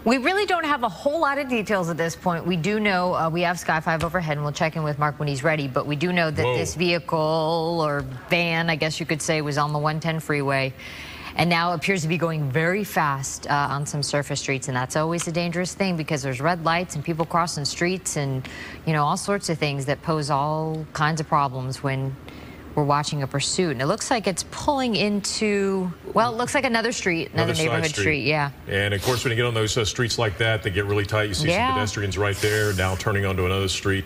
We really don't have a whole lot of details at this point. We do know we have Sky 5 overhead, and we'll check in with Mark when he's ready. But we do know that this vehicle, or van, I guess you could say, was on the 110 freeway, and now appears to be going very fast on some surface streets. And that's always a dangerous thing because there's red lights and people crossing streets and, you know, all sorts of things that pose all kinds of problems when we're watching a pursuit. And it looks like it's pulling into, well, it looks like another street, another neighborhood street. Yeah. And of course, when you get on those streets like that, they get really tight. You see some pedestrians right there, now turning onto another street.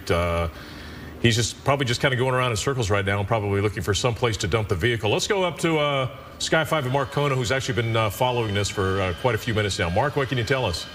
He's probably just kind of going around in circles right now, probably looking for some place to dump the vehicle. Let's go up to Sky 5 and Mark Kona, who's actually been following this for quite a few minutes now. Mark, what can you tell us?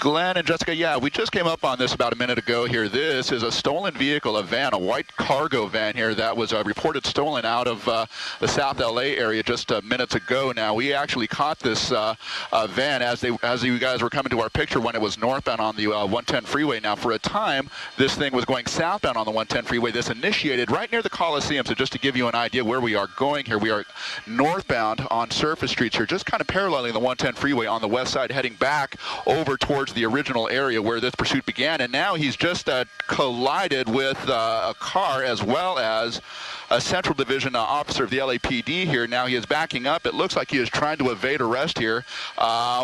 Glenn and Jessica, yeah, we just came up on this about a minute ago here. This is a stolen vehicle, a van, a white cargo van here that was reported stolen out of the South LA area just minutes ago. Now, we actually caught this van as you guys were coming to our picture when it was northbound on the 110 freeway. Now, for a time, this thing was going southbound on the 110 freeway. This initiated right near the Coliseum. So just to give you an idea where we are going here, we are northbound on surface streets here, just kind of paralleling the 110 freeway on the west side, heading back over towards the original area where this pursuit began. And now he's just collided with a car as well as a Central Division officer of the LAPD here. Now he is backing up. It looks like he is trying to evade arrest here.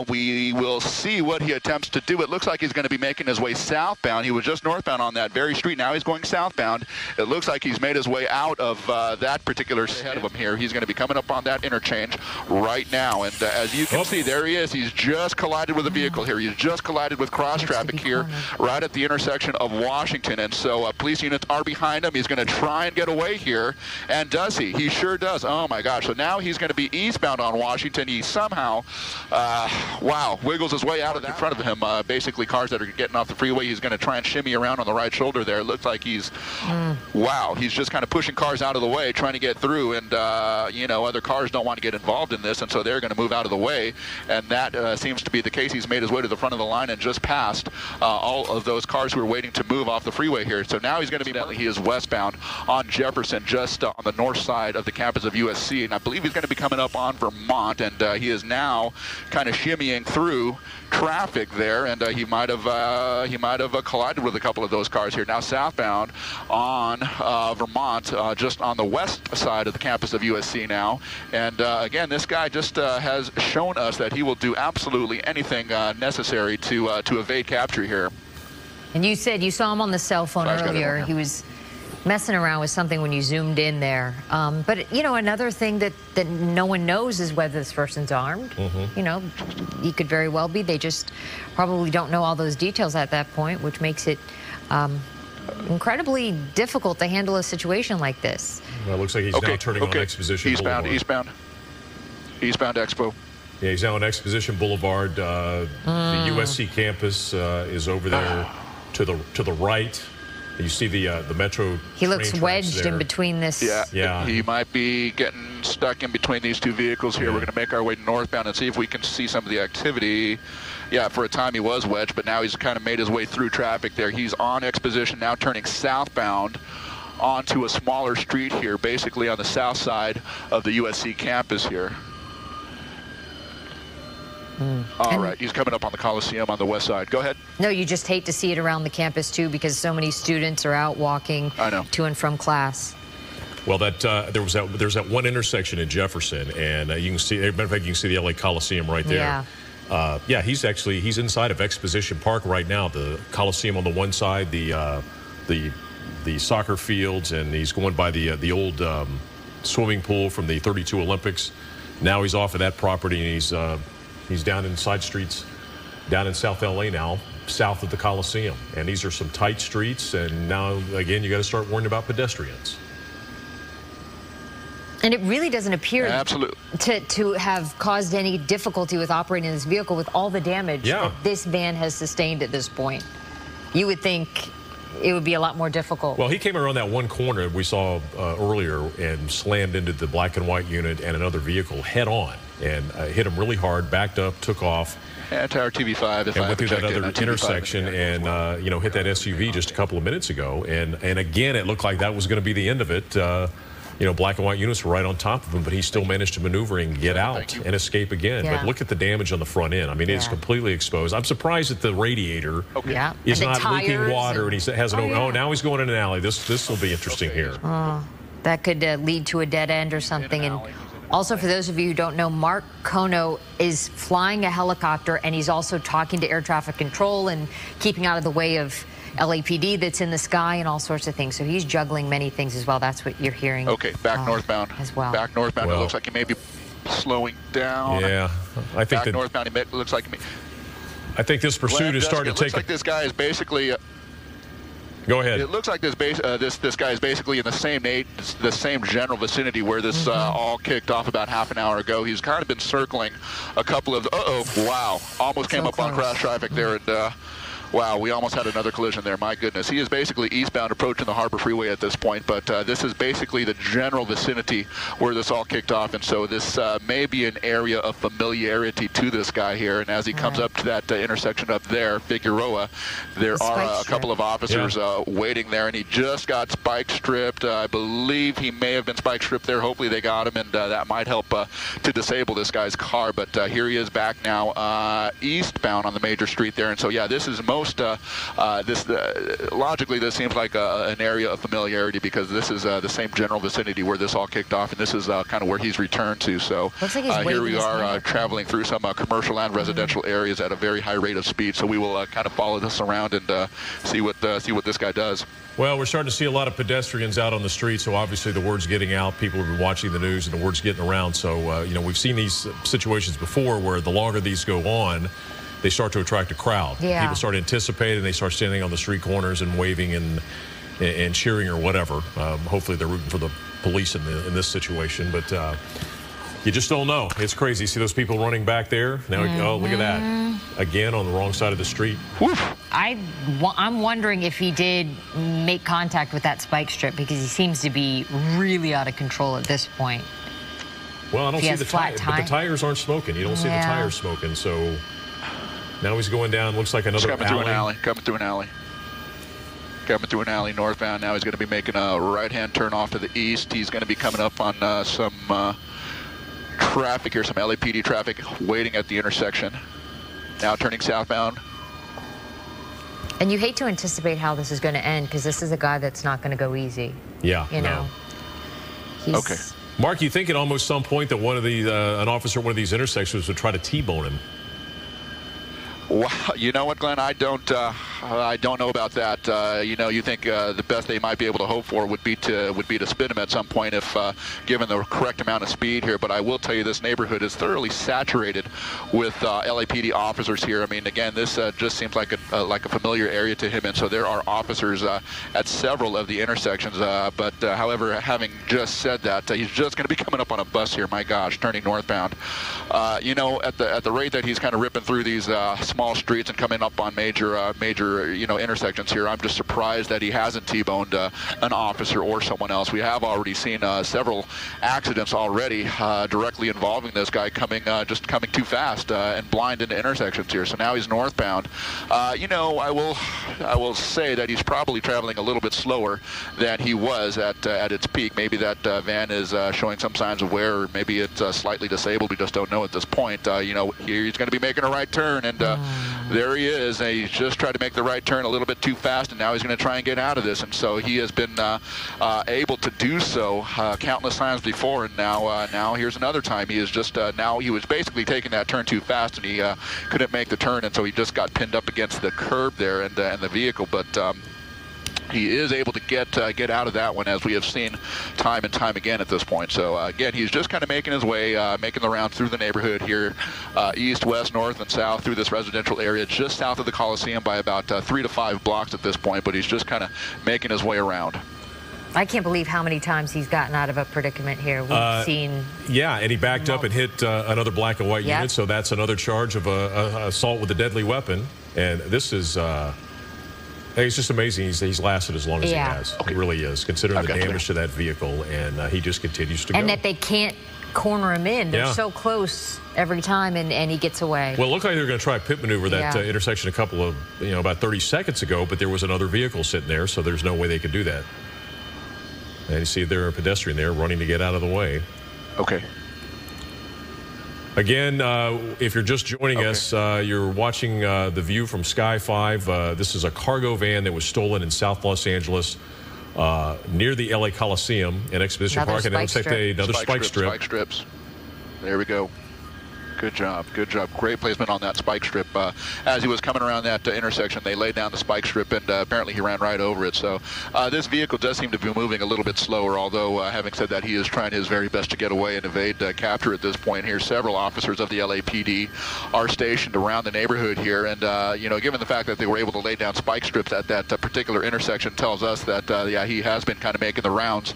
We will see what he attempts to do. It looks like he's going to be making his way southbound. He was just northbound on that very street. Now he's going southbound. It looks like he's made his way out of that particular ahead of him here. He's going to be coming up on that interchange right now. And as you can see, there he is. He's just collided with a vehicle here. He's just collided with cross traffic here right at the intersection of Washington. And so police units are behind him. He's going to try and get away here. And does he? He sure does. Oh, my gosh. So now he's going to be eastbound on Washington. He somehow, wiggles his way out of in front of him. Basically, cars that are getting off the freeway, he's going to try and shimmy around on the right shoulder there. It looks like he's, he's just kind of pushing cars out of the way, trying to get through. And, other cars don't want to get involved in this, and so they're going to move out of the way. And that seems to be the case. He's made his way to the front of the line and just passed all of those cars who are waiting to move off the freeway here. So now he's going to be, he is westbound on Jefferson, just on the north side of the campus of USC, and I believe he's going to be coming up on Vermont, and he is now kind of shimmying through traffic there, and he might have collided with a couple of those cars here. Now southbound on Vermont, just on the west side of the campus of USC now, and again, this guy just has shown us that he will do absolutely anything necessary to evade capture here. And you said you saw him on the cell phone earlier. He was messing around with something when you zoomed in there. But, another thing that no one knows is whether this person's armed. He could very well be. They just probably don't know all those details at that point, which makes it incredibly difficult to handle a situation like this. Well, it looks like he's now turning on Exposition Boulevard. Eastbound Expo. Yeah, he's now on Exposition Boulevard. The USC campus is over there to the right. You see the metro. He looks wedged in between this. Yeah. He might be getting stuck in between these two vehicles here. We're going to make our way northbound and see if we can see some of the activity. Yeah, for a time he was wedged, but now he's kind of made his way through traffic there. He's on Exposition now, turning southbound onto a smaller street here, basically on the south side of the USC campus here. All right, he's coming up on the Coliseum on the west side. Go ahead. No, you just hate to see it around the campus, too, because so many students are out walking to and from class. Well, there's that one intersection in Jefferson, and you can see, as a matter of fact, you can see the LA Coliseum right there. Yeah. He's inside of Exposition Park right now. The Coliseum on the one side, the soccer fields, and he's going by the old swimming pool from the '32 Olympics. Now he's off of that property, and he's down in side streets, down in South LA now, south of the Coliseum. And these are some tight streets, and now, again, you got to start worrying about pedestrians. And it really doesn't appear to have caused any difficulty with operating this vehicle with all the damage that this van has sustained at this point. You would think it would be a lot more difficult. Well, he came around that one corner we saw earlier and slammed into the black and white unit and another vehicle head on and hit him really hard, backed up, took off. Tower TV5. And went through that other intersection and, hit that SUV just a couple of minutes ago. And again, it looked like that was going to be the end of it. black and white units were right on top of him, but he still managed to maneuver and get out and escape again. Yeah. But look at the damage on the front end. I mean, it's completely exposed. I'm surprised that the radiator is not leaking water, and he has an now he's going in an alley. This will be interesting here. That could lead to a dead end or something. And also, for those of you who don't know, Mark Kono is flying a helicopter, and he's also talking to air traffic control and keeping out of the way of LAPD that's in the sky and all sorts of things. So he's juggling many things as well. That's what you're hearing. Okay, back northbound as well. Back northbound. It looks like he may be slowing down. Yeah, I think back northbound. It looks like I think this pursuit is starting to take. It looks like this guy is basically. Go ahead. It looks like this guy is basically in the same general vicinity where this all kicked off about half an hour ago. He's kind of been circling a couple of. Wow! Almost came up on crash traffic there, and wow, we almost had another collision there. My goodness. He is basically eastbound approaching the Harbor Freeway at this point, but this is basically the general vicinity where this all kicked off, and so this may be an area of familiarity to this guy here. And as he comes up to that intersection up there, Figueroa, there are a couple of officers waiting there, and he just got spike stripped. I believe he may have been spike stripped there. Hopefully they got him, and that might help to disable this guy's car. But here he is back now eastbound on the major street there, and so yeah, this is logically this seems like an area of familiarity because this is the same general vicinity where this all kicked off, and this is kind of where he's returned to. So here we are traveling through some commercial and residential areas at a very high rate of speed. So we will kind of follow this around and see what this guy does. Well, we're starting to see a lot of pedestrians out on the street, so obviously the word's getting out. People have been watching the news, and the word's getting around. So we've seen these situations before where the longer these go on, they start to attract a crowd. Yeah. People start anticipating. They start standing on the street corners and waving and cheering or whatever. Hopefully they're rooting for the police in this situation. But you just don't know. It's crazy. See those people running back there? Now, oh, look at that. Again, on the wrong side of the street. I'm wondering if he did make contact with that spike strip because he seems to be really out of control at this point. Well, I don't see the tires. But the tires aren't smoking. You don't see the tires smoking, so... Now he's going down, looks like another alley. Coming through an alley northbound. Now he's going to be making a right-hand turn off to the east. He's going to be coming up on some traffic here, some LAPD traffic waiting at the intersection. Now turning southbound. And you hate to anticipate how this is going to end because this is a guy that's not going to go easy. Yeah, you know. Okay. Mark, you think at almost some point that one of these, an officer at one of these intersections would try to T-bone him? Well, you know what, Glenn? I don't know about that. You think the best they might be able to hope for would be to spin him at some point if given the correct amount of speed here. But I will tell you, this neighborhood is thoroughly saturated with LAPD officers here. I mean, again, this just seems like a familiar area to him, and so there are officers at several of the intersections. But however, having just said that, he's just going to be coming up on a bus here. My gosh, turning northbound. At the rate that he's kind of ripping through these small streets and coming up on major intersections here, I'm just surprised that he hasn't T-boned an officer or someone else. We have already seen several accidents already directly involving this guy coming too fast and blind into intersections here. So now he's northbound. I will say that he's probably traveling a little bit slower than he was at its peak. Maybe that van is showing some signs of wear, or maybe it's slightly disabled. We just don't know at this point. He's going to be making a right turn, and there he is. And he's just tried to make the right turn a little bit too fast, and now he's going to try and get out of this. And so he has been able to do so countless times before, and now here's another time. He is just now he was basically taking that turn too fast, and he couldn't make the turn, and so he just got pinned up against the curb there and the vehicle. But he is able to get out of that one, as we have seen time and time again at this point. So again, he's just kind of making his way, making the round through the neighborhood here, east, west, north, and south through this residential area, just south of the Coliseum by about 3 to 5 blocks at this point. But he's just kind of making his way around. I can't believe how many times he's gotten out of a predicament here. We've seen... Yeah, and he backed up and hit another black and white unit, so that's another charge of assault with a deadly weapon. And this is... it's just amazing he's lasted as long as he has. Okay. It really is, considering the damage to that vehicle, and he just continues to go. And that they can't corner him in. They're so close every time, and he gets away. Well, it looked like they were going to try a pit maneuver that intersection a couple of, about 30 seconds ago, but there was another vehicle sitting there, so there's no way they could do that. And you see there a pedestrian there running to get out of the way. Okay. Again, if you're just joining us, you're watching The View from Sky 5. This is a cargo van that was stolen in South Los Angeles near the LA Coliseum in Exposition Park. And it looks like another spike strip. Spike strips. There we go. Good job. Good job. Great placement on that spike strip. As he was coming around that intersection, they laid down the spike strip, and apparently he ran right over it. So this vehicle does seem to be moving a little bit slower, although having said that, he is trying his very best to get away and evade capture at this point here. Several officers of the LAPD are stationed around the neighborhood here, and you know, given the fact that they were able to lay down spike strips at that particular intersection, tells us that yeah, he has been kind of making the rounds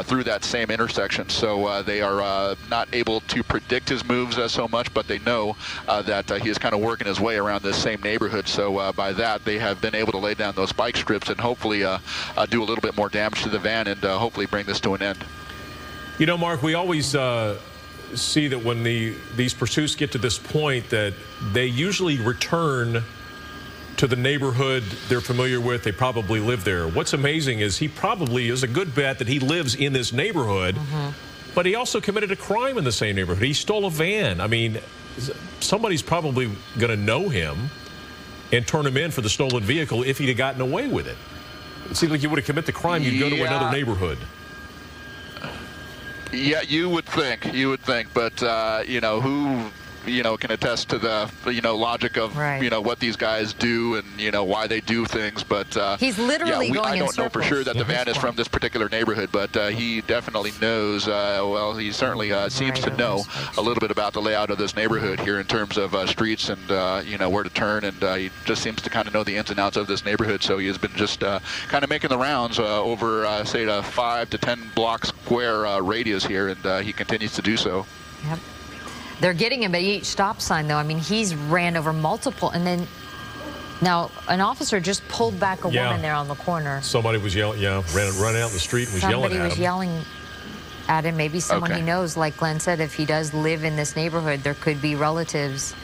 through that same intersection. So they are not able to predict his moves so much, but they know that he is kind of working his way around this same neighborhood. So by that, they have been able to lay down those spike strips and hopefully do a little bit more damage to the van and hopefully bring this to an end. You know, Mark, we always see that when these pursuits get to this point that they usually return to the neighborhood they're familiar with. They probably live there. What's amazing is he probably is a good bet that he lives in this neighborhood. But he also committed a crime in the same neighborhood. He stole a van. I mean, somebody's probably going to know him and turn him in for the stolen vehicle if he'd have gotten away with it. It seems like you would have committed the crime, you'd go to another neighborhood. Yeah, you would think. You would think. But, you know, who can attest to the, logic of, what these guys do and, why they do things. But he's literally going I don't know for sure that the van is from this particular neighborhood, but he definitely knows, well, he certainly seems to know a little bit about the layout of this neighborhood here in terms of streets and, where to turn. And he just seems to kind of know the ins and outs of this neighborhood. So he has been just kind of making the rounds over, say, a 5 to 10 block square radius here, and he continues to do so. Yep. They're getting him at each stop sign, though. I mean, he's ran over multiple, and then now an officer just pulled back a woman there on the corner. Somebody was yelling, ran out in the street and was yelling at him. Somebody was yelling at him. Maybe someone he knows, like Glenn said, if he does live in this neighborhood, there could be relatives,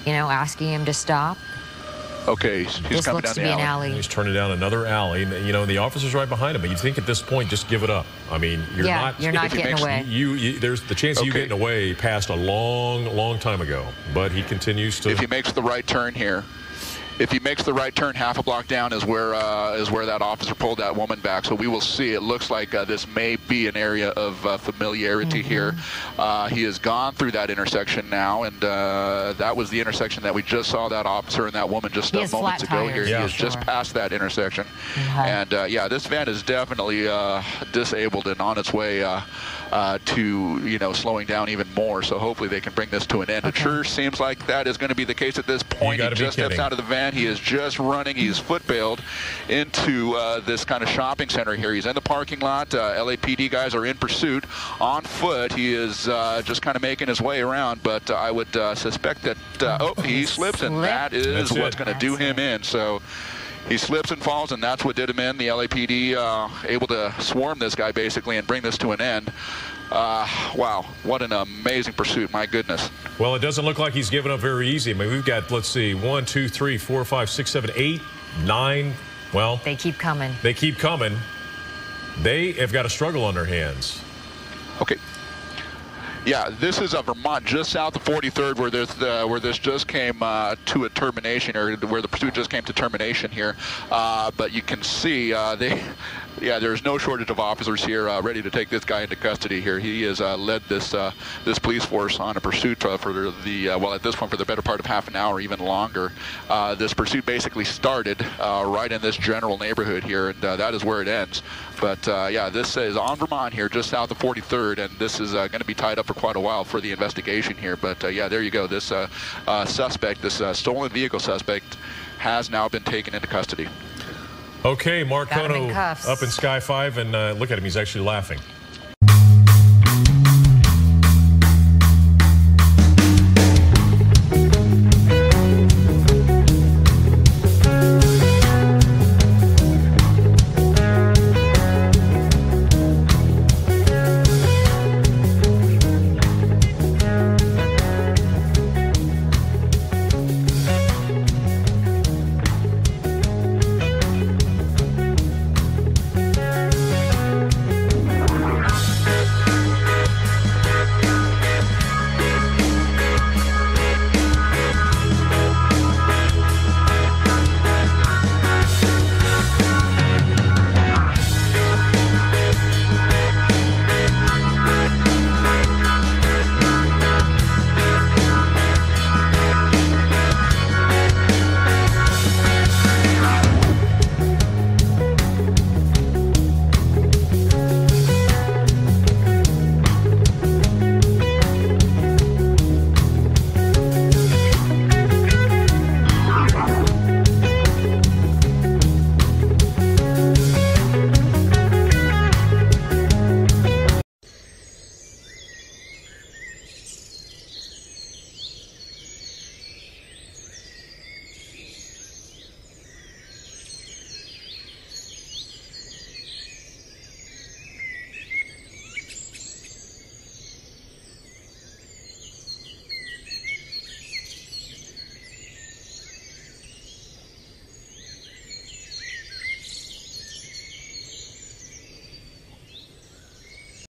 asking him to stop. Okay, he's coming down the alley. He's turning down another alley. The officer's right behind him. But you think at this point, just give it up. I mean, you're not getting away. There's the chance of you getting away passed a long, long time ago. But he continues to. If he makes the right turn here. If he makes the right turn, half a block down is where that officer pulled that woman back. So we will see. It looks like this may be an area of familiarity here. He has gone through that intersection now, and that was the intersection that we just saw that officer and that woman just moments ago here. He has just passed that intersection. And yeah, this van is definitely disabled and on its way to slowing down even more. So hopefully they can bring this to an end. It sure seems like that is going to be the case at this point. He just steps out of the van. He is just running. He's foot-bailed into this kind of shopping center here. He's in the parking lot. LAPD guys are in pursuit on foot. He is just kind of making his way around, but I would suspect that he slips, and that is what's going to do him in. So he slips and falls, and that's what did him in. The LAPD able to swarm this guy basically and bring this to an end. Wow, what an amazing pursuit, my goodness. Well, it doesn't look like he's giving up very easy. I mean, we've got, let's see, 1, 2, 3, 4, 5, 6, 7, 8, 9. Well, they keep coming. They keep coming. They have got a struggle on their hands. Okay. Yeah, this is Vermont, just south of 43rd, where this just came to a termination, or where the pursuit just came to termination here. But you can see there's no shortage of officers here ready to take this guy into custody here. He has led this police force on a pursuit for at this point for the better part of half an hour, even longer. This pursuit basically started right in this general neighborhood here, and that is where it ends. But yeah, this is on Vermont here, just south of 43rd, and this is going to be tied up for quite a while for the investigation here. But yeah, there you go. This suspect, this stolen vehicle suspect, has now been taken into custody. Okay, Mark Kono up in Sky 5, and look at him. He's actually laughing.